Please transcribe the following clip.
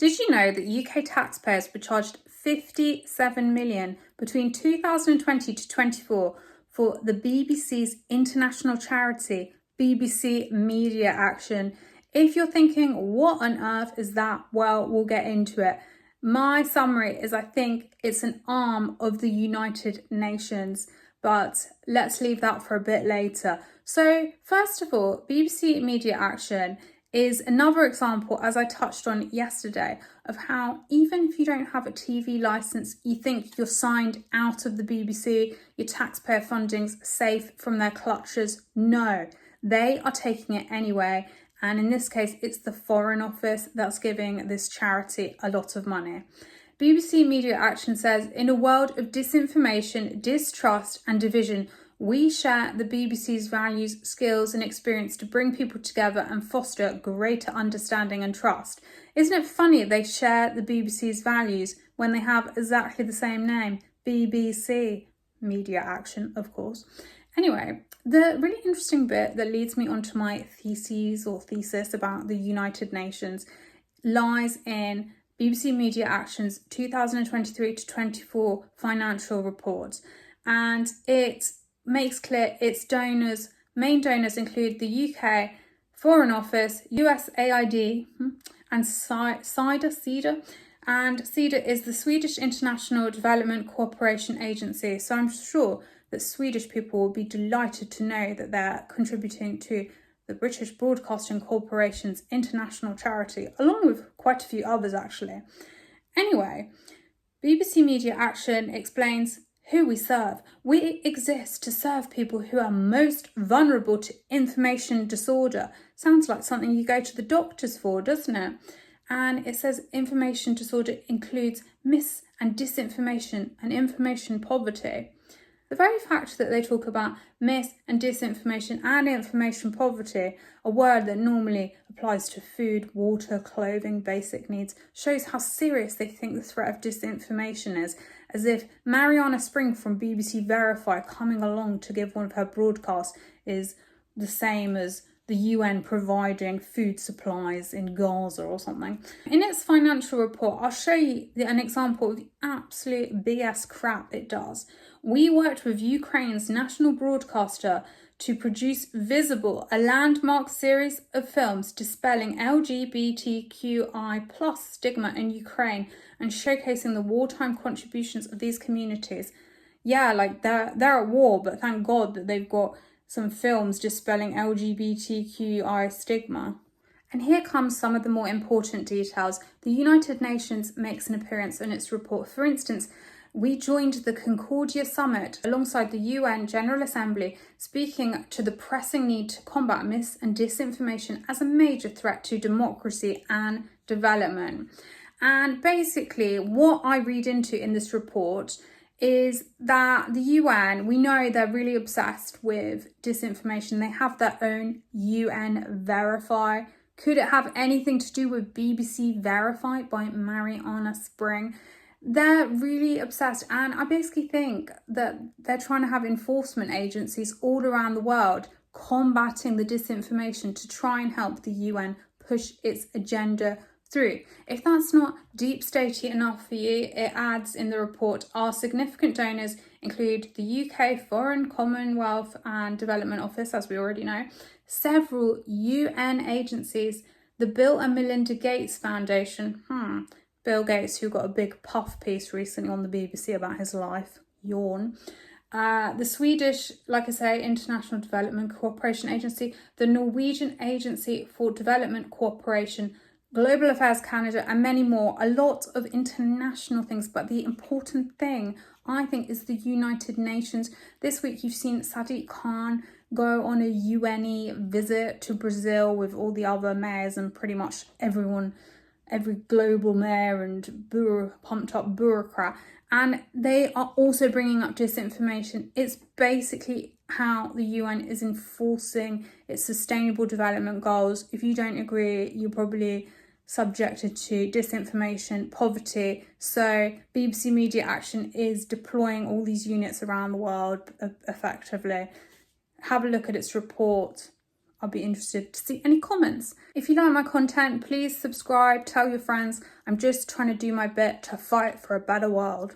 Did you know that UK taxpayers were charged 57 million between 2020 to 24 for the BBC's international charity, BBC Media Action? If you're thinking, what on earth is that? Well, we'll get into it. My summary is I think it's an arm of the United Nations, but let's leave that for a bit later. So first of all, BBC Media Action is another example, as I touched on yesterday, of how even if you don't have a TV license, you think you're signed out of the BBC, your taxpayer funding's safe from their clutches. No, they are taking it anyway. And in this case, it's the Foreign Office that's giving this charity a lot of money. BBC Media Action says, in a world of disinformation, distrust and division, we share the BBC's values, skills and experience to bring people together and foster greater understanding and trust. Isn't it funny they share the BBC's values when they have exactly the same name? BBC Media Action, of course. Anyway, the really interesting bit that leads me onto my thesis about the United Nations lies in BBC Media Action's 2023 to 24 financial report. And it makes clear its main donors include the UK Foreign Office, USAID, and CIDA. And CIDA is the Swedish International Development Cooperation Agency. So I'm sure that Swedish people will be delighted to know that they're contributing to the British Broadcasting Corporation's international charity, along with quite a few others actually. Anyway, BBC Media Action explains who we serve. We exist to serve people who are most vulnerable to information disorder. Sounds like something you go to the doctors for, doesn't it? And it says information disorder includes mis- and disinformation and information poverty. The very fact that they talk about mis- and disinformation and information poverty, a word that normally applies to food, water, clothing, basic needs, shows how serious they think the threat of disinformation is, as if Mariana Spring from BBC Verify coming along to give one of her broadcasts is the same as the UN providing food supplies in Gaza or something. In its financial report, I'll show you an example of the absolute BS crap it does. We worked with Ukraine's national broadcaster to produce Visible, a landmark series of films dispelling LGBTQI plus stigma in Ukraine and showcasing the wartime contributions of these communities. Yeah, like they're at war, but thank God that they've got some films dispelling LGBTQI stigma. And here comes some of the more important details. The United Nations makes an appearance in its report. For instance, we joined the Concordia Summit alongside the UN General Assembly, speaking to the pressing need to combat mis- and disinformation as a major threat to democracy and development. And basically, what I read into in this report is that the UN, we know they're really obsessed with disinformation. They have their own UN Verify. Could it have anything to do with BBC Verify by Mariana Spring? They're really obsessed, and I basically think that they're trying to have enforcement agencies all around the world combating the disinformation to try and help the UN push its agenda through. If that's not deep statey enough for you, it adds in the report, our significant donors include the UK Foreign, Commonwealth and Development Office, as we already know, several UN agencies, the Bill and Melinda Gates Foundation, Bill Gates, who got a big puff piece recently on the BBC about his life, yawn. The Swedish, like I say, International Development Cooperation Agency, the Norwegian Agency for Development Cooperation, Global Affairs Canada, and many more. A lot of international things, but the important thing, I think, is the United Nations. This week you've seen Sadiq Khan go on a UN-y visit to Brazil with all the other mayors and pretty much everyone, every global mayor and pumped up bureaucrat. And they are also bringing up disinformation. It's basically how the UN is enforcing its sustainable development goals. If you don't agree, you're probably subjected to disinformation, poverty. So BBC Media Action is deploying all these units around the world effectively. Have a look at its report. I'll be interested to see any comments. If you like my content, please subscribe, tell your friends. I'm just trying to do my bit to fight for a better world.